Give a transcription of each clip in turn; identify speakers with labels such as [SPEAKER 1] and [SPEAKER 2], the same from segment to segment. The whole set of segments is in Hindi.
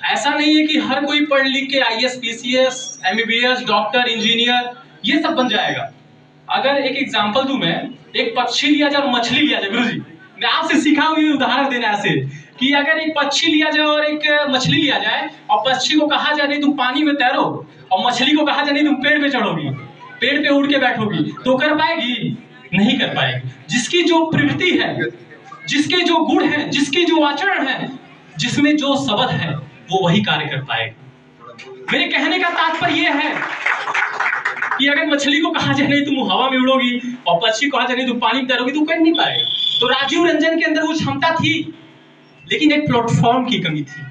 [SPEAKER 1] ऐसा नहीं है कि हर कोई पढ़ लिख के IAS, PCS, MBBS, doctor, engineer ये सब बन जाएगा। अगर एक एग्जांपल दूं मैं, एक पक्षी लिया जाए और मछली लिया जाए, गुरुजी मैं आपसे सीखा हूं ये उदाहरण देना ऐसे कि अगर एक पक्षी लिया जाए और एक मछली लिया जाए और पक्षी को कहा जाए नहीं तुम पानी में तैरो और मछली को कहा जाए नहीं तुम पेड़ पे चढ़ोगी, पेड़ पे उड़ के बैठोगी, तो कर पाएगी? नहीं कर पाएगी। जिसकी जो प्रवृत्ति है, जिसके जो गुण है, जिसकी जो आचरण है, जिसमें जो शब्द है, वो वही कार्य कर पाएगा। मेरे कहने का तात्पर्य यह है कि अगर मछली को कहा जाए नहीं तुम हवा में उड़ोगी और पक्षी को कहा जाए नहीं तुम पानी में तैरोगी, तो कर नहीं पाएगा। तो राजीव रंजन के अंदर वो क्षमता थी, लेकिन एक प्लेटफॉर्म की कमी थी,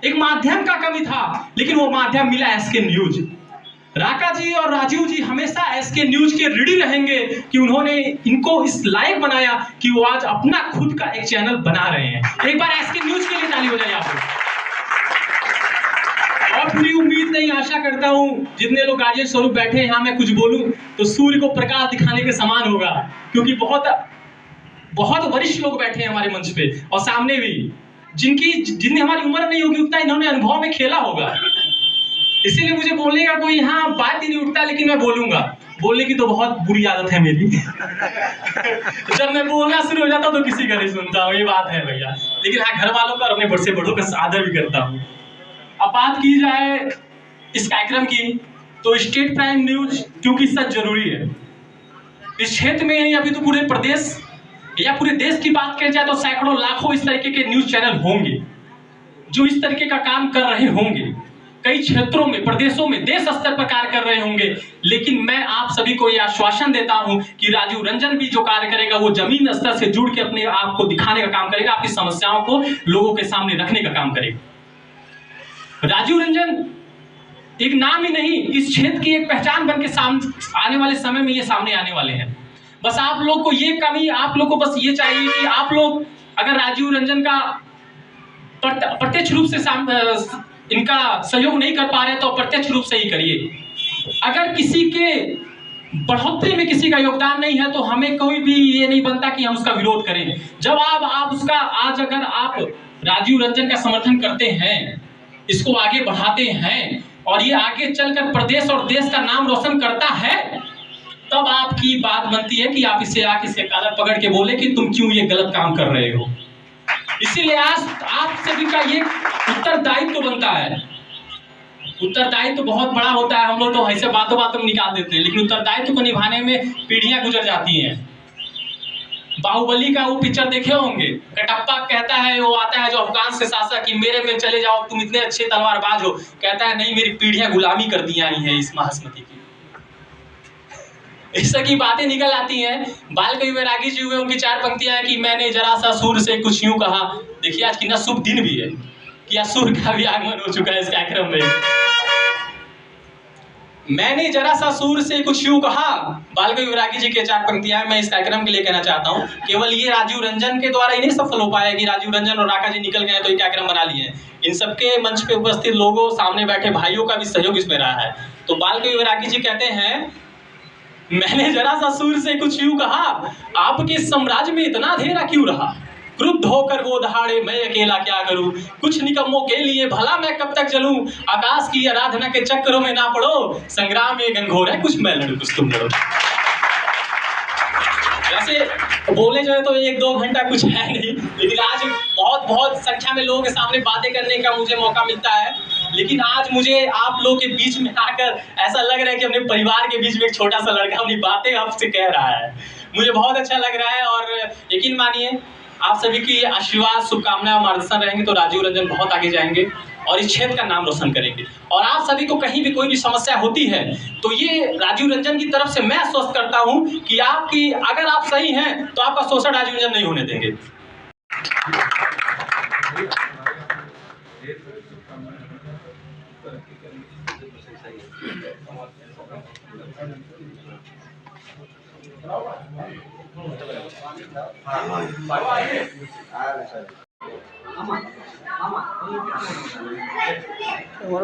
[SPEAKER 1] एक माध्यम का कमी था, लेकिन वो माध्यम मिला SK न्यूज। राका जी और राजीव जी हमेशा SK न्यूज के ऋणी रहेंगे कि उन्होंने इनको इस लायक बनाया कि वो आज अपना खुद का एक चैनल बना रहे हैं। एक बार SK न्यूज के लिए ताली बजाइए आप। और पूरी उम्मीद नहीं, आशा करता हूं जितने लोग गार्जियन स्वरूप बैठे हैं, यहाँ मैं कुछ बोलूं तो सूर्य को प्रकाश दिखाने के समान होगा, क्योंकि बहुत वरिष्ठ लोग बैठे हैं हमारे मंच पे और सामने भी, जिनने हमारी उम्र नहीं होगी उतना इन्होंने अनुभव में खेला होगा। इसीलिए मुझे बोलने का कोई यहाँ बात ही नहीं उठता, लेकिन मैं बोलूंगा। बोलने की तो बहुत बुरी आदत है मेरी जब मैं बोलना शुरू हो जाता हूँ तो किसी का नहीं सुनता हूँ, ये बात है भैया। लेकिन हाँ, घर वालों का और अपने बड़े से बड़ों का आदर भी करता हूँ। अब बात की जाए इस कार्यक्रम की, तो स्टेट प्राइम न्यूज क्योंकि सच जरूरी है इस क्षेत्र में, नहीं अभी तो पूरे प्रदेश या पूरे देश की बात की जाए तो सैकड़ों लाखों इस तरीके के न्यूज चैनल होंगे जो इस तरीके का काम कर रहे होंगे, कई क्षेत्रों में, प्रदेशों में, देश स्तर पर कार्य कर रहे होंगे। लेकिन मैं आप सभी को यह आश्वासन देता हूं कि राजीव रंजन भी जो कार्य करेगा वो जमीन स्तर से जुड़ के अपने आप को दिखाने का काम करेगा, आपकी समस्याओं को लोगों के सामने रखने का काम करेगा। राजीव रंजन एक नाम ही नहीं, इस क्षेत्र की एक पहचान बन के आने वाले समय में ये सामने आने वाले हैं। बस आप लोग को ये कमी, आप लोग को बस ये चाहिए कि आप लोग अगर राजीव रंजन का प्रत्यक्ष रूप से इनका सहयोग नहीं कर पा रहे तो अप्रत्यक्ष रूप से ही करिए। अगर किसी के बढ़ोतरी में किसी का योगदान नहीं है तो हमें कोई भी ये नहीं बनता कि हम उसका विरोध करें। जब आप उसका, आज अगर आप राजीव रंजन का समर्थन करते हैं, इसको आगे बढ़ाते हैं और ये आगे चलकर प्रदेश और देश का नाम रोशन करता है, तब आपकी बात बनती है कि आप इसे आके इसके कॉलर पकड़ के बोले कि तुम क्यों ये गलत काम कर रहे हो। इसीलिए आज आप सभी का ये उत्तरदायित्व बनता है। उत्तरदायित्व तो बहुत बड़ा होता है, हम लोग तो ऐसे बातों में निकाल देते हैं, लेकिन उत्तरदायित्व को निभाने में पीढ़ियां गुजर जाती हैं। बाहुबली का वो पिक्चर देखे होंगे, कटप्पा कहता है, वो आता है जो अफगान से शासक, कि मेरे में चले जाओ, तुम इतने अच्छे तलवारबाज हो। कहता है नहीं, मेरी पीढ़ियां गुलामी कर दी आई हैं इस महासमति की। इस की बातें निकल आती हैं। बाल कवि वैरागी जी हुए, उनकी 4 पंक्तियां हैं कि मैंने जरा सा सूर से कुछ यूं कहा। देखिए आज कितना शुभ दिन भी है कि आज सूर्य का भी आगमन हो चुका है इस कार्यक्रम में। मैंने जरा सा सूर से कुछ यूं कहा, बाल कवि वैरागी जी के 4 पंक्तियां मैं इस कार्यक्रम के लिए कहना चाहता हूं। केवल ये राजीव रंजन के द्वारा ही नहीं सफल हो पाया कि राजीव रंजन और राका जी निकल गए तो ये कार्यक्रम बना लिए। इन सबके मंच पे उपस्थित लोगों, सामने बैठे भाइयों का भी सहयोग इसमें रहा है। तो बाल कवि वैरागी जी कहते हैं, मैंने जरा सा सूर से कुछ यूं कहा, आपके साम्राज्य में इतना अंधेरा क्यों रहा। क्रुद्ध होकर वो दहाड़े, मैं अकेला क्या करूं, कुछ निकम्मों के लिए भला मैं कब तक चलूं। आकाश की आराधना के चक्करों में ना पड़ो, संग्राम में घनघोर है, कुछ मैं लड़ूं कुछ तुम लड़ो। वैसे बोले जाए तो 1-2 घंटा कुछ है नहीं, लेकिन आज बहुत संख्या में लोगों के सामने बातें करने का मुझे मौका मिलता है। लेकिन आज मुझे आप लोगों के बीच में आकर ऐसा लग रहा है कि अपने परिवार के बीच में एक छोटा सा लड़का अपनी बातें आपसे कह रहा है। मुझे बहुत अच्छा लग रहा है और यकीन मानिए आप सभी की आशीर्वाद, शुभकामनाएं और मार्गदर्शन रहेंगे तो राजीव रंजन बहुत आगे जाएंगे और इस क्षेत्र का नाम रोशन करेंगे। और आप सभी को कहीं भी कोई भी समस्या होती है तो ये राजीव रंजन की तरफ से मैं आश्वस्त करता हूं कि आपकी, अगर आप सही हैं तो आपका शोषण राजीव रंजन नहीं होने देंगे।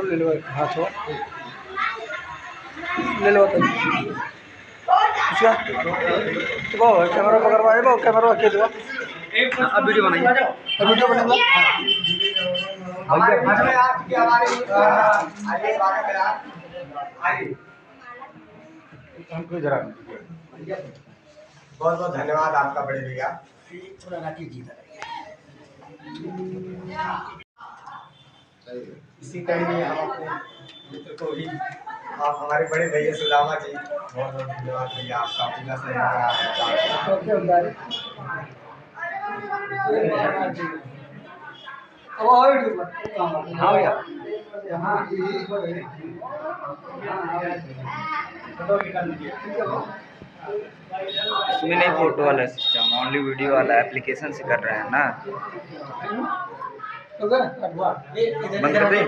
[SPEAKER 2] ले लो हाथ हो, ले लो तो उसका तो वो कैमरा पकड़वाए, वो कैमरा रख के दो। अब वीडियो बनाइए, वीडियो बनेगा।
[SPEAKER 3] हमारे मंच में आज की हमारी आइए स्वागत है आप आइए
[SPEAKER 2] हमको जरा
[SPEAKER 3] बहुत बहुत धन्यवाद आपका बड़े भैया इसी कड़ी में हम अपने मित्र को भी आप हमारे बड़े भैया सुदामा जी बहुत बहुत धन्यवाद भैया आपका पूरा
[SPEAKER 2] इसमें नहीं फोटो वाला सिस्टम, ओनली वीडियो वाला एप्लीकेशन से कर रहे हैं ना। बंद कर दे।